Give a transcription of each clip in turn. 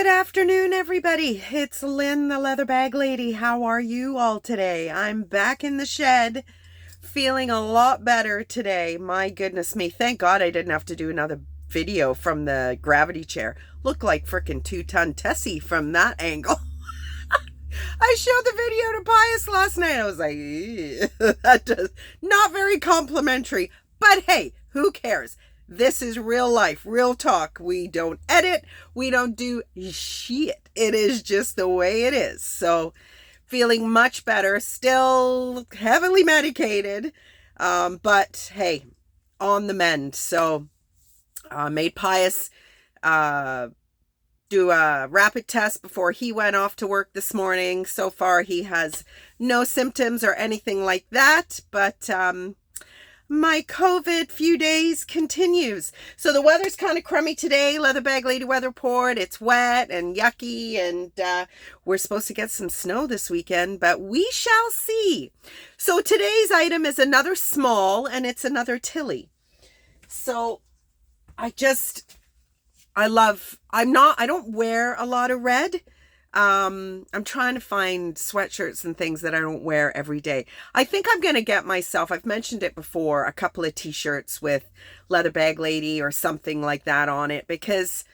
Good afternoon, everybody. It's Lynn, the leather bag lady. How are you all today? I'm back in the shed, feeling a lot better today. My goodness me. Thank God I didn't have to do another video from the gravity chair. Look like frickin' 2-ton Tessie from that angle. I showed the video to Pius last night. I was like, that does not very complimentary. But hey, who cares? This is real life, real talk. We don't edit. We don't do shit. It is just the way it is. So feeling much better, still heavily medicated. But hey, on the mend. So made Pius do a rapid test before he went off to work this morning. So far, he has no symptoms or anything like that. But my COVID few days continues. So the weather's kind of crummy today. Leather bag lady weather report. It's wet and yucky, and we're supposed to get some snow this weekend, but we shall see. So today's item is another small, and it's another Tilley. So I don't wear a lot of red. I'm trying to find sweatshirts and things that I don't wear every day. I think I'm going to get myself, I've mentioned it before, a couple of t-shirts with leather bag lady or something like that on it, because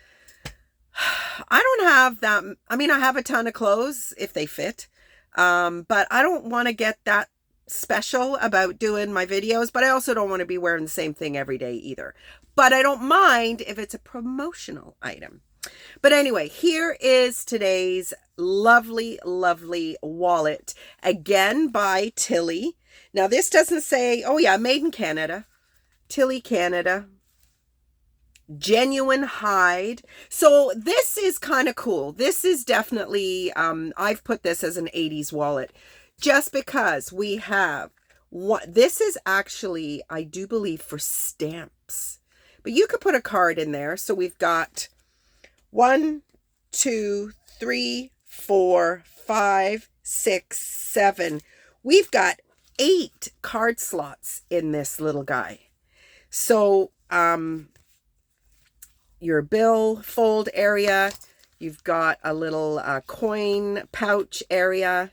I don't have that. I mean, I have a ton of clothes if they fit. But I don't want to get that special about doing my videos, but I also don't want to be wearing the same thing every day either. But I don't mind if it's a promotional item. But anyway, here is today's lovely, lovely wallet, again by Tilley. Now this doesn't say, oh yeah, made in Canada, Tilley Canada, genuine hide. So this is kind of cool. This is definitely, I've put this as an 80s wallet just because we have what this is actually, I do believe, for stamps, but you could put a card in there. So we've got 1, 2, 3, 4, 5, 6, 7. We've got 8 card slots in this little guy. So, your bill fold area, you've got a little coin pouch area,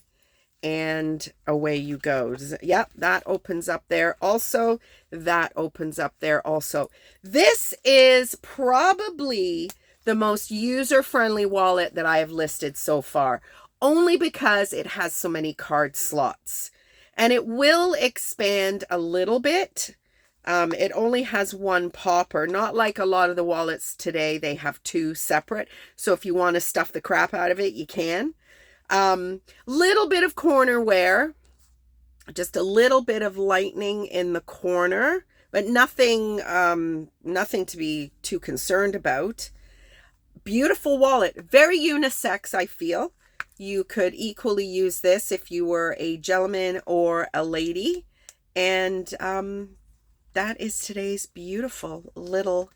and away you go. Yep, that opens up there also. That opens up there also. This is probably the most user-friendly wallet that I have listed so far, only because it has so many card slots. And it will expand a little bit. It only has one popper, not like a lot of the wallets today. They have 2 separate. So if you want to stuff the crap out of it, you can. Little bit of corner wear, just a little bit of lightning in the corner, but nothing to be too concerned about. Beautiful wallet, very unisex. I feel you could equally use this if you were a gentleman or a lady. And that is today's beautiful little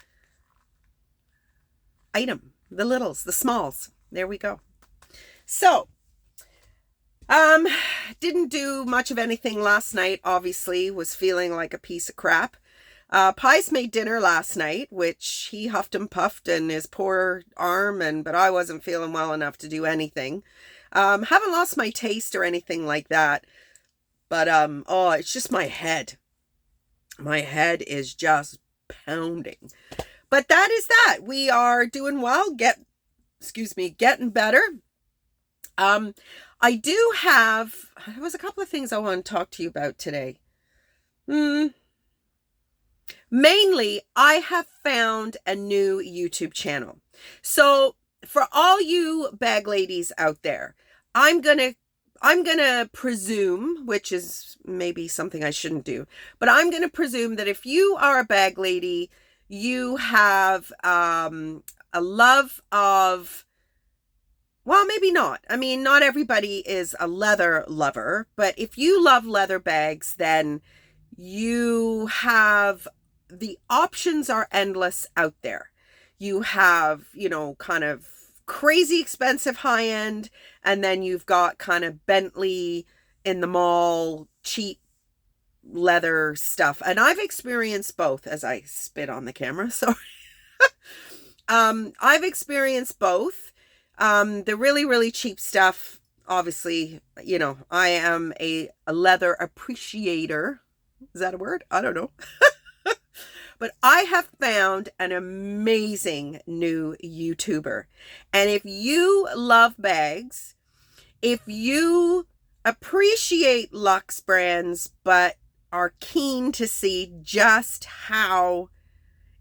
item. The littles, the smalls. There we go. So didn't do much of anything last night. Obviously was feeling like a piece of crap. Pius made dinner last night, which he huffed and puffed in his poor arm, but I wasn't feeling well enough to do anything. Haven't lost my taste or anything like that, but oh, it's just my head. My head is just pounding. But that is that. We are doing well. Getting better. I do have, there was a couple of things I want to talk to you about today. Mainly, I have found a new YouTube channel. So for all you bag ladies out there, I'm gonna presume, which is maybe something I shouldn't do, but I'm gonna presume that if you are a bag lady, you have a love of, well, maybe not. I mean, not everybody is a leather lover, but if you love leather bags, then you have, the options are endless out there. You have, kind of crazy expensive high end, and then you've got kind of Bentley in the mall, cheap leather stuff. And I've experienced both. As I spit on the camera, sorry. I've experienced both. The really, really cheap stuff, obviously, you know, I am a leather appreciator. Is that a word? I don't know. But I have found an amazing new YouTuber. And if you love bags, if you appreciate luxe brands, but are keen to see just how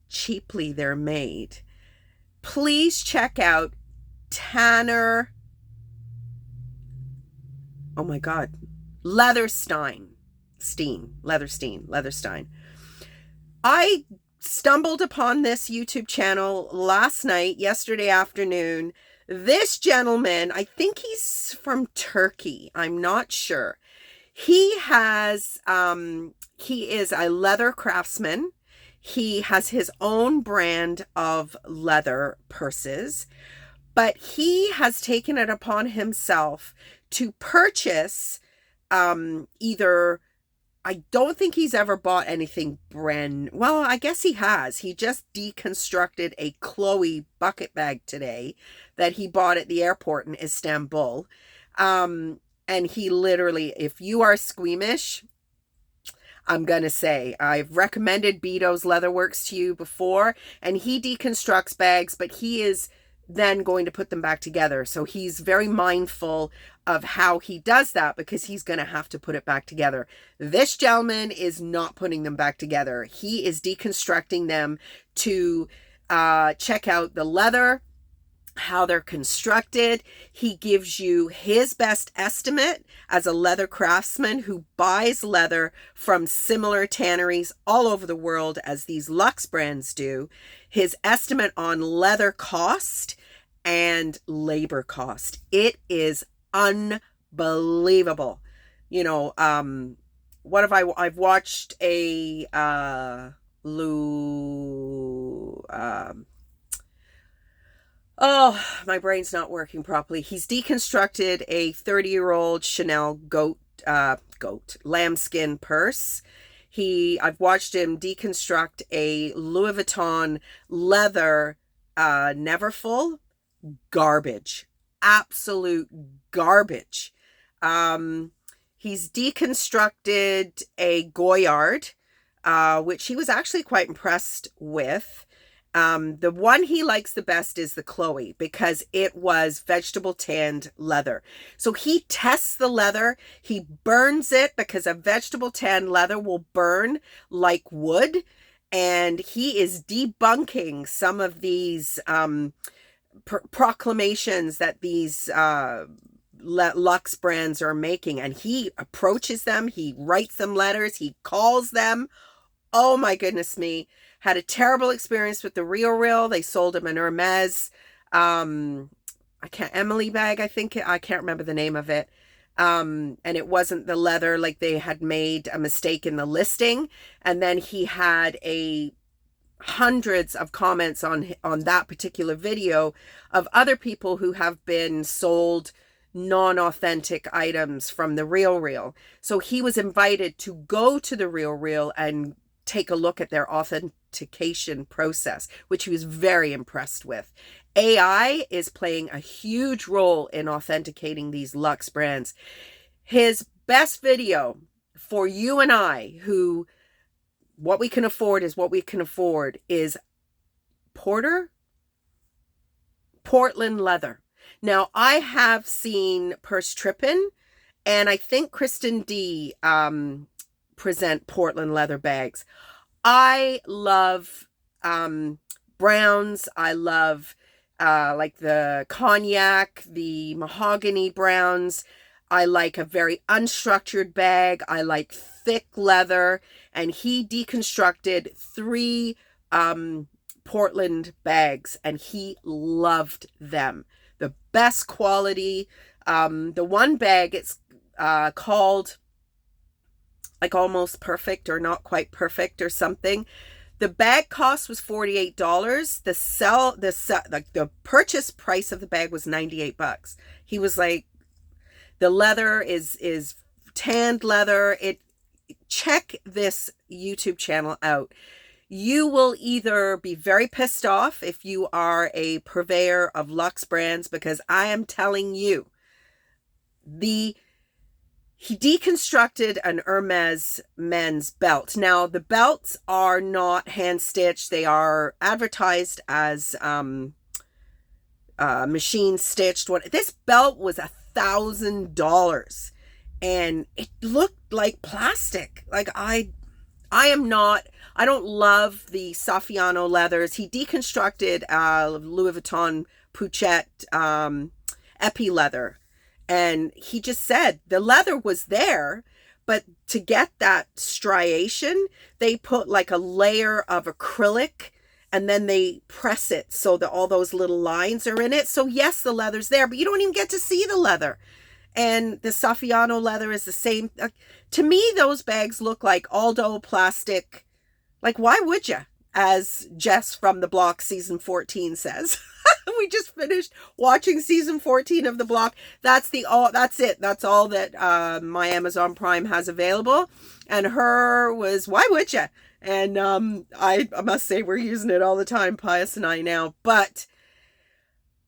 cheaply they're made, please check out Tanner. Oh my God. Leatherstein. Leatherstein. I stumbled upon this YouTube channel yesterday afternoon. This gentleman, I think he's from Turkey. I'm not sure. He is a leather craftsman. He has his own brand of leather purses, but he has taken it upon himself to purchase either, I don't think he's ever bought anything well, I guess he has. He just deconstructed a Chloe bucket bag today that he bought at the airport in Istanbul. And he literally, if you are squeamish, I'm going to say, I've recommended Beto's Leatherworks to you before, and he deconstructs bags, but he is then going to put them back together. So he's very mindful of how he does that because he's going to have to put it back together. This gentleman is not putting them back together. He is deconstructing them to check out the leather, how they're constructed. He gives you his best estimate as a leather craftsman who buys leather from similar tanneries all over the world as these luxe brands do. His estimate on leather cost and labor cost. It is unbelievable. You know, what have I've watched a oh, my brain's not working properly. He's deconstructed a 30-year-old Chanel lambskin purse. I've watched him deconstruct a Louis Vuitton leather Neverfull. Garbage. Absolute garbage. He's deconstructed a Goyard, which he was actually quite impressed with. The one he likes the best is the Chloe because it was vegetable tanned leather. So he tests the leather, he burns it because a vegetable tanned leather will burn like wood. And he is debunking some of these proclamations that these luxe brands are making. And he approaches them, he writes them letters, he calls them. Oh my goodness me. Had a terrible experience with the Real. They sold him an Hermes, Emily bag, I can't remember the name of it. And it wasn't the leather, like they had made a mistake in the listing. And then he had hundreds of comments on that particular video of other people who have been sold non-authentic items from the Real. So he was invited to go to the Real and take a look at their authentication process, which he was very impressed with. AI is playing a huge role in authenticating these luxe brands. His best video for you and I, who what we can afford is what we can afford, is Portland leather. Now, I have seen Purse Trippin', and I think Kristen D present Portland leather bags. I love browns. I love like the cognac, the mahogany browns. I like a very unstructured bag. I like thick leather. And he deconstructed 3 Portland bags and he loved them. The best quality. The one bag, it's called like almost perfect or not quite perfect or something. The bag cost was $48. The purchase price of the bag was $98. He was like, the leather is tanned leather. Check this YouTube channel out. You will either be very pissed off if you are a purveyor of luxe brands, because I am telling you, he deconstructed an Hermes men's belt. Now, the belts are not hand-stitched. They are advertised as machine-stitched. This belt was $1,000, and it looked like plastic. Like, I don't love the Saffiano leathers. He deconstructed Louis Vuitton Puchette epi leather. And he just said the leather was there, but to get that striation, they put like a layer of acrylic and then they press it so that all those little lines are in it. So yes, the leather's there, but you don't even get to see the leather. And the Saffiano leather is the same. To me, those bags look like Aldo plastic. Like, why would you? As Jess from The Block season 14 says. We just finished watching season 14 of The Block. That's it. That's all that my Amazon Prime has available. And her was, why would you? And I must say, we're using it all the time, Pius and I now. But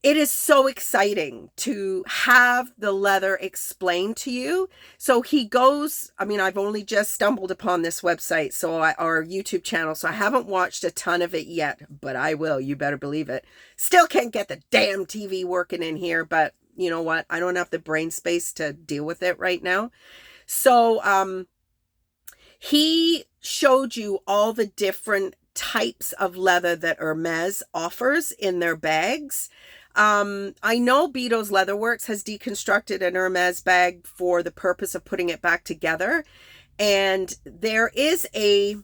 it is so exciting to have the leather explained to you. So he goes, I mean, I've only just stumbled upon this website, or YouTube channel, so I haven't watched a ton of it yet, but I will, you better believe it. Still can't get the damn TV working in here, but you know what? I don't have the brain space to deal with it right now. So he showed you all the different types of leather that Hermes offers in their bags. I know Beato's Leatherworks has deconstructed an Hermes bag for the purpose of putting it back together. And there is if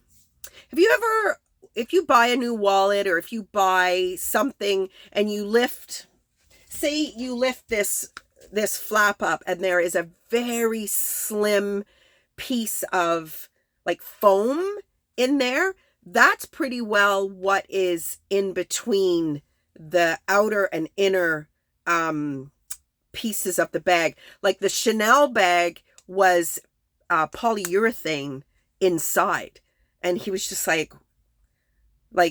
you buy a new wallet, or if you buy something and you lift, say you lift this flap up and there is a very slim piece of like foam in there, that's pretty well what is in between the outer and inner pieces of the bag. Like the Chanel bag was polyurethane inside, and he was just like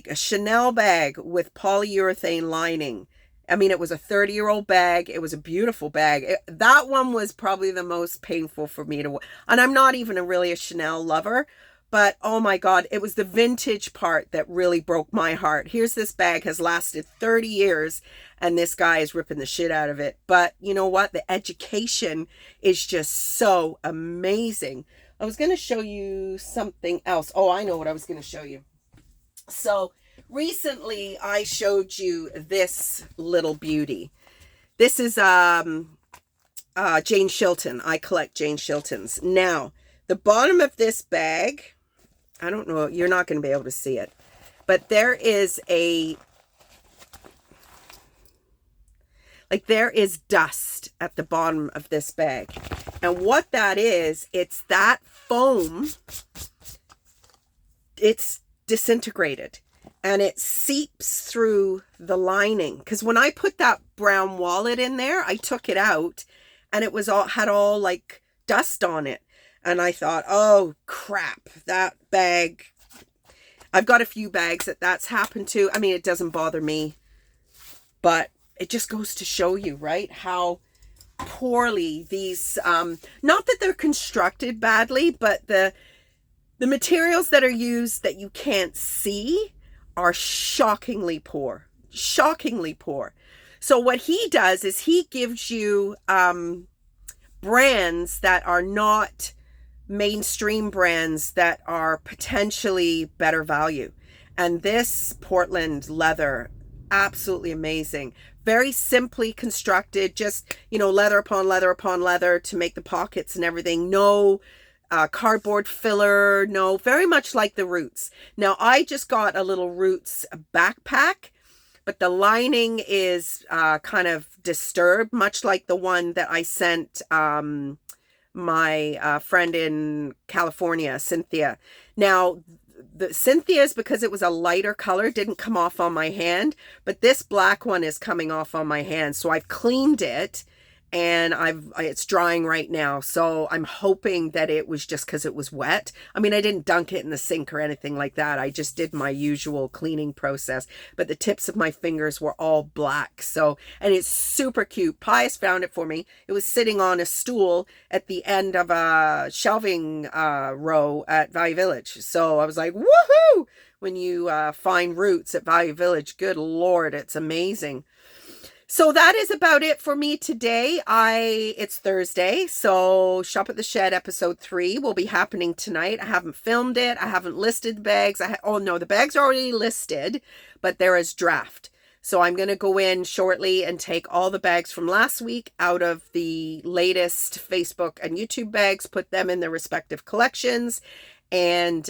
a Chanel bag with polyurethane lining. I mean, it was a 30-year-old bag. It was a beautiful bag. That one was probably the most painful for me to, and I'm not even really a Chanel lover, but oh my God, it was the vintage part that really broke my heart. Here's this bag, has lasted 30 years, and this guy is ripping the shit out of it. But you know what? The education is just so amazing. I was going to show you something else. Oh, I know what I was going to show you. So recently I showed you this little beauty. This is Jane Shilton. I collect Jane Shiltons. Now, the bottom of this bag, I don't know, you're not going to be able to see it, but there is there is dust at the bottom of this bag. And what that is, it's that foam, it's disintegrated and it seeps through the lining. Because when I put that brown wallet in there, I took it out and it had all like dust on it. And I thought, oh crap, that bag, I've got a few bags that's happened to. I mean, it doesn't bother me, but it just goes to show you, right, how poorly these, not that they're constructed badly, but the materials that are used that you can't see are shockingly poor. Shockingly poor. So what he does is he gives you brands that are not mainstream brands that are potentially better value. And this Portland leather, absolutely amazing. Very simply constructed, just, leather upon leather upon leather to make the pockets and everything. No cardboard filler, no, very much like the Roots. Now, I just got a little Roots backpack, but the lining is kind of disturbed, much like the one that I sent my friend in California, Cynthia. Now, the Cynthia's, because it was a lighter color, didn't come off on my hand, but this black one is coming off on my hand. So I've cleaned it and it's drying right now. So I'm hoping that it was just because it was wet. I mean, I didn't dunk it in the sink or anything like that. I just did my usual cleaning process, but the tips of my fingers were all black. So, and it's super cute. Pius found it for me. It was sitting on a stool at the end of a shelving row at Value Village. So I was like, woohoo! When you find roots at Value Village, good Lord, it's amazing. So that is about it for me today. It's Thursday, so Shop at the Shed episode 3 will be happening tonight. I haven't filmed it. I haven't listed the bags. Oh no, the bags are already listed, but they're as draft. So I'm going to go in shortly and take all the bags from last week out of the latest Facebook and YouTube bags, put them in their respective collections, and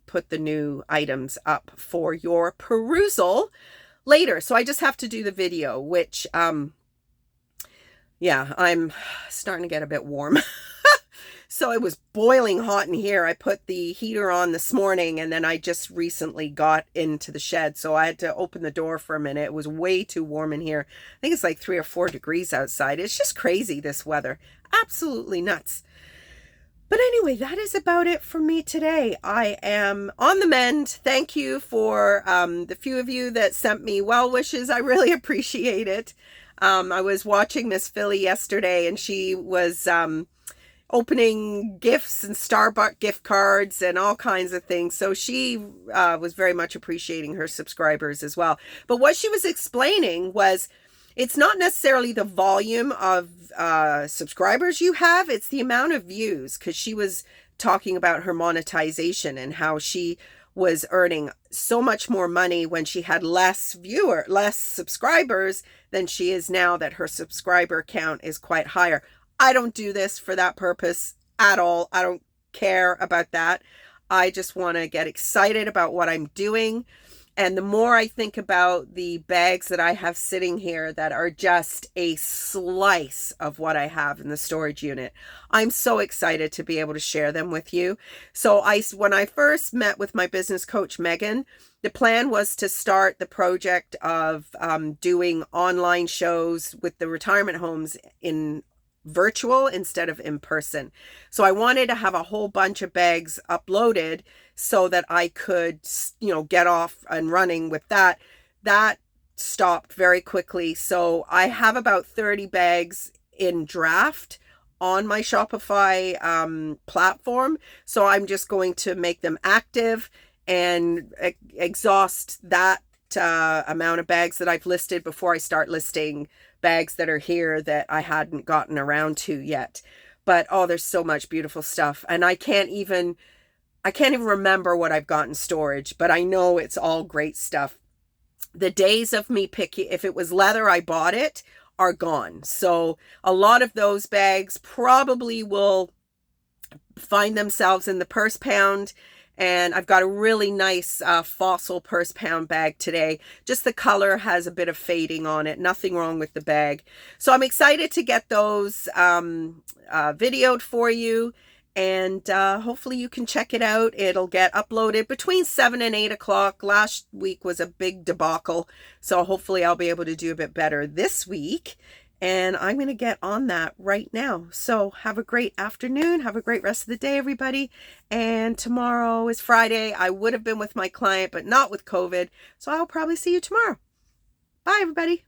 put the new items up for your perusal later. So I just have to do the video, which, yeah, I'm starting to get a bit warm. So it was boiling hot in here. I put the heater on this morning, and then I just recently got into the shed. So I had to open the door for a minute. It was way too warm in here. I think it's like 3 or 4 degrees outside. It's just crazy, this weather. Absolutely nuts. But anyway, that is about it for me today. I am on the mend. Thank you for the few of you that sent me well wishes. I really appreciate it. I was watching Miss Philly yesterday, and she was opening gifts and Starbucks gift cards and all kinds of things. So she was very much appreciating her subscribers as well. But what she was explaining was, it's not necessarily the volume of subscribers you have, it's the amount of views, because she was talking about her monetization and how she was earning so much more money when she had less subscribers than she is now that her subscriber count is quite higher. I don't do this for that purpose at all. I don't care about that. I just want to get excited about what I'm doing. And the more I think about the bags that I have sitting here that are just a slice of what I have in the storage unit, I'm so excited to be able to share them with you. So when I first met with my business coach, Megan, the plan was to start the project of doing online shows with the retirement homes in virtual instead of in person. So I wanted to have a whole bunch of bags uploaded so that I could, get off and running with that. That stopped very quickly. So I have about 30 bags in draft on my Shopify platform. So I'm just going to make them active and exhaust that amount of bags that I've listed before I start listing bags that are here that I hadn't gotten around to yet. But there's so much beautiful stuff, and I can't even remember what I've got in storage, but I know it's all great stuff. The days of me picking, if it was leather, I bought it, are gone. So a lot of those bags probably will find themselves in the purse pound. And I've got a really nice fossil purse pound bag today. Just the color has a bit of fading on it. Nothing wrong with the bag. So I'm excited to get those videoed for you. And hopefully you can check it out. It'll get uploaded between 7 and 8 o'clock. Last week was a big debacle. So hopefully I'll be able to do a bit better this week. And I'm going to get on that right now. So have a great afternoon. Have a great rest of the day, everybody. And tomorrow is Friday. I would have been with my client, but not with COVID. So I'll probably see you tomorrow. Bye, everybody.